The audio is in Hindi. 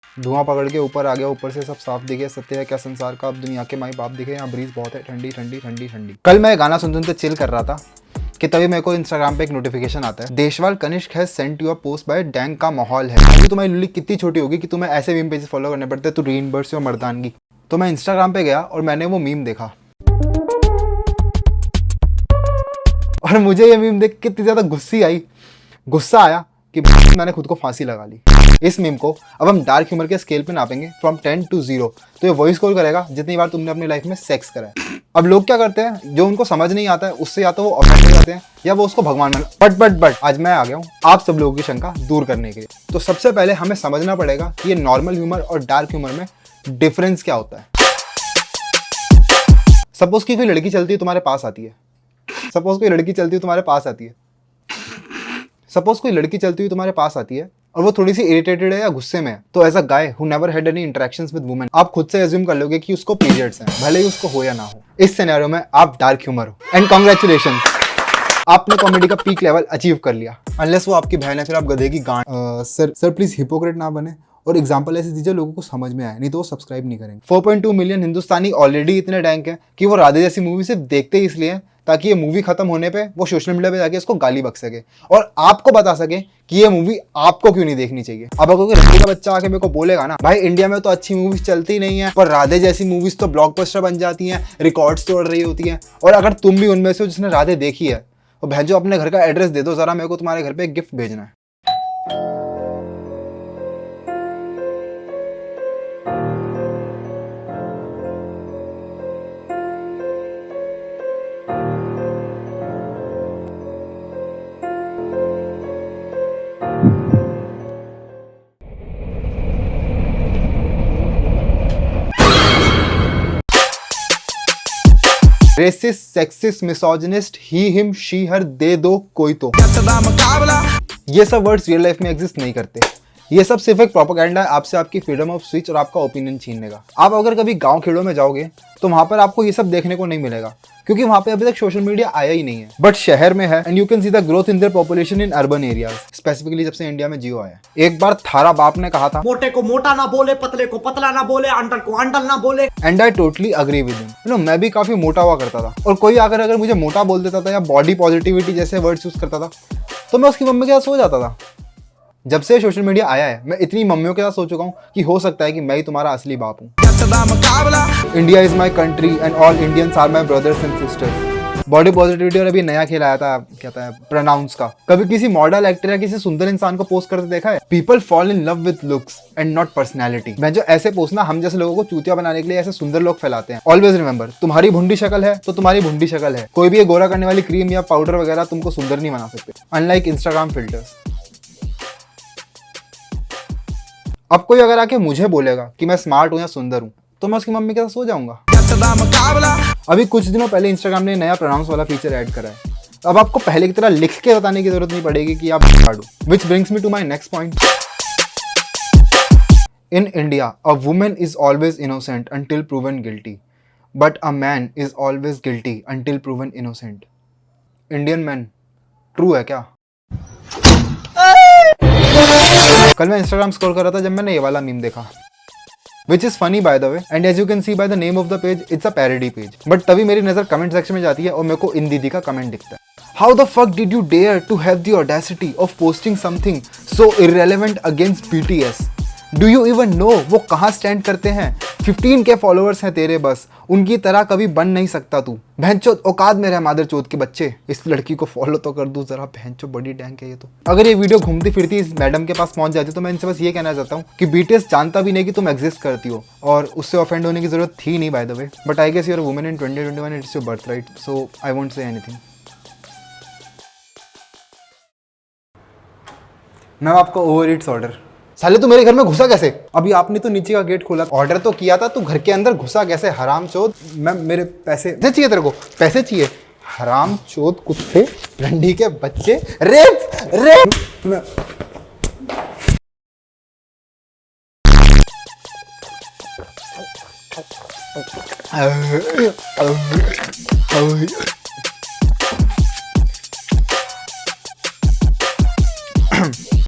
धुआं पकड़ के ऊपर आ गया, ऊपर से सब साफ दिखे, सत्य है क्या संसार का, अब दुनिया के माई बाप दिखे, यहाँ ब्रीज बहुत है ठंडी ठंडी ठंडी ठंडी। कल मैं गाना सुनते सुनते चिल कर रहा था कि तभी मेरे को इंस्टाग्राम पे एक नोटिफिकेशन आता है, देशवाल कनिष्क है सेंट यूर पोस्ट बाय डैंग का माहौल है। अभी तुम्हारी लुल्ली कितनी छोटी होगी कि तुम्हें ऐसे मीम पेजेस फॉलो करने पड़ते, तू रीइंबर्स और मर्दानगी। तो मैं इंस्टाग्राम पे गया और मैंने वो मीम देखा और मुझे ये मीम देख के कितनी ज्यादा गुस्सा आया कि मैंने खुद को फांसी लगा ली। इस मीम को अब हम डार्क ह्यूमर के स्केल पे नापेंगे फ्रॉम 10 to 0, तो ये वही स्कोर करेगा जितनी बार तुमने अपनी लाइफ में सेक्स करा है। अब लोग क्या करते हैं, जो उनको समझ नहीं आता है उससे या तो वो ऑफेंड हो जाते हैं या वो उसको भगवान मान। बट आज मैं आ गया हूँ आप सब लोगों की शंका दूर करने के लिए। तो सबसे पहले हमें समझना पड़ेगा कि ये नॉर्मल ह्यूमर और डार्क ह्यूमर में डिफरेंस क्या होता है। सपोज की कोई लड़की चलती है तुम्हारे पास आती है, सपोज कोई लड़की चलती हुई तुम्हारे पास आती है और वो थोड़ी सी इरिटेटेड है या गुस्से में है, तो as a guy who never had any interactions with women आप खुद से एज्यूम कर लोगे कि उसको पीरियड्स हैं, भले ही उसको हो या ना हो। इस सिनेरियो में आप डार्क ह्यूमर हो एंड कांग्रेचुलेशंस, आपने कॉमेडी का पीक लेवल अचीव कर लिया। अनलेस वो आपकी बहन है फिर आप गधे की गांड। सर प्लीज हिपोक्रेट ना बने और एग्जाम्पल ऐसे दीजिए लोगों को समझ में आए, नहीं तो वो सब्सक्राइब नहीं करेंगे। 4.2 मिलियन हिंदुस्तानी ऑलरेडी इतने डैंक हैं कि वो राधे जैसी मूवी सिर्फ देखते ही इसलिए ताकि ये मूवी खत्म होने पे वो सोशल मीडिया पे जाके इसको गाली बक सके और आपको बता सके कि ये मूवी आपको क्यों नहीं देखनी चाहिए। अब अगर कोई रंडी का बच्चा आके मेरे को बोलेगा ना, भाई इंडिया में तो अच्छी मूवीज चलती नहीं है पर राधे जैसी मूवीज तो ब्लॉकबस्टर बन जाती हैं, रिकॉर्ड्स तोड़ रही होती हैं, और अगर तुम भी उनमें से हो जिसने राधे देखी है तो भैंजो अपने घर का एड्रेस दे दो जरा, मेरे को तुम्हारे घर पे एक गिफ्ट भेजना है। Racist, sexist, misogynist, he him she her they दो कोई तो, ये सब वर्ड्स रियल लाइफ में एग्जिस्ट नहीं करते। ये सब सिर्फ एक प्रोपेगेंडा है आपसे आपकी फ्रीडम ऑफ स्पीच और आपका ओपिनियन छीनने का। आप अगर कभी गांव खेड़ों में जाओगे तो वहां पर आपको ये सब देखने को नहीं मिलेगा क्योंकि वहां पे अभी तक सोशल मीडिया आया ही नहीं है, बट शहर में है and you can see the growth in their population in urban areas, specifically जब से इंडिया में जियो आया। एक बार थारा बाप ने कहा था, मोटे को मोटा ना बोले, पतले को पतला ना बोले, अंडल को अंडल ना बोले, and I totally agree with him. You know मैं भी काफी मोटा हुआ करता था और कोई आकर अगर मुझे मोटा बोल देता था या बॉडी पॉजिटिविटी जैसे वर्ड्स यूज करता था तो मैं उसकी मम्मी के साथ सो जाता था। जब से सोशल मीडिया आया है मैं इतनी मम्मियों के साथ सो चुका हूँ कि हो सकता है कि मैं ही तुम्हारा असली बाप हूँ। India is my country and all Indians are my brothers and sisters. Body positivity और अभी नया खेल आया था, क्या था, प्रोनाउंस का। कभी किसी मॉडल एक्टर या किसी सुंदर इंसान को पोस्ट करते देखा है? People fall in love with looks and not personality. मैं जो ऐसे पोस्ट ना हम जैसे लोगों को चूतिया बनाने के लिए ऐसे सुंदर लोग फैलाते हैं। ऑलवेज रिमेंबर, तुम्हारी भुंडी शक्ल है तो तुम्हारी भुंडी शक्ल है, कोई भी ये गोरा करने वाली क्रीम या पाउडर वगैरह तुमको सुंदर नहीं बना सकते, अनलाइक इंस्टाग्राम फिल्टर्स। अब कोई अगर आके मुझे बोलेगा कि मैं स्मार्ट हूं या सुंदर हूं तो मैं उसकी मम्मी के साथ सो जाऊंगा। अभी कुछ दिनों पहले इंस्टाग्राम ने नया प्रोनाउंस वाला फीचर ऐड करा है। अब आपको पहले की तरह लिख के बताने की जरूरत नहीं पड़ेगी कि आप हो। Which brings me to my next point. In India a women is always innocent until proven guilty, but a man is always guilty until proven innocent. Indian man true है क्या? कल मैं इंस्टाग्राम स्क्रॉल कर रहा था जब मैंने ये वाला मीम देखा, which is funny by the way, and as you can see by the name of the page, it's a parody page. But तभी मेरी नजर कमेंट सेक्शन में जाती है और मेरे को इन दीदी का कमेंट दिखता है। How the fuck did you dare to have the audacity of posting something so irrelevant against BTS? Do you even know वो कहाँ स्टैंड करते हैं? 15K फॉलोअर्स हैं तेरे, बस उनकी तरह कभी बन नहीं सकता तू। भैंचोद औकात में रह मादर चोद के बच्चे, इस लड़की को फॉलो तो कर दूं जरा, भैंचोद बड़ी डैंक है ये तो। अगर ये वीडियो घूमती फिरती इस मैडम के पास पहुंच जाती तो मैं इनसे बस ये कहना चाहता हूँ कि BTS जानता भी नहीं कि तुम एग्जिस्ट करती हो और उससे ऑफेंड होने की जरूरत थी नहीं by the way, but I guess you are a woman in 2021, it's your birth right, so I won't say anything. Ma'am आपका ओवर ईट्स ऑर्डर। साले तू मेरे घर में घुसा कैसे? अभी आपने तो नीचे का गेट खोला, ऑर्डर तो किया था, तू घर के अंदर घुसा कैसे? हराम चोद। मैं मेरे पैसे चाहिए तेरे को, पैसे चाहिए? हराम चोद कुत्ते, रंडी के बच्चे, रेप रेप।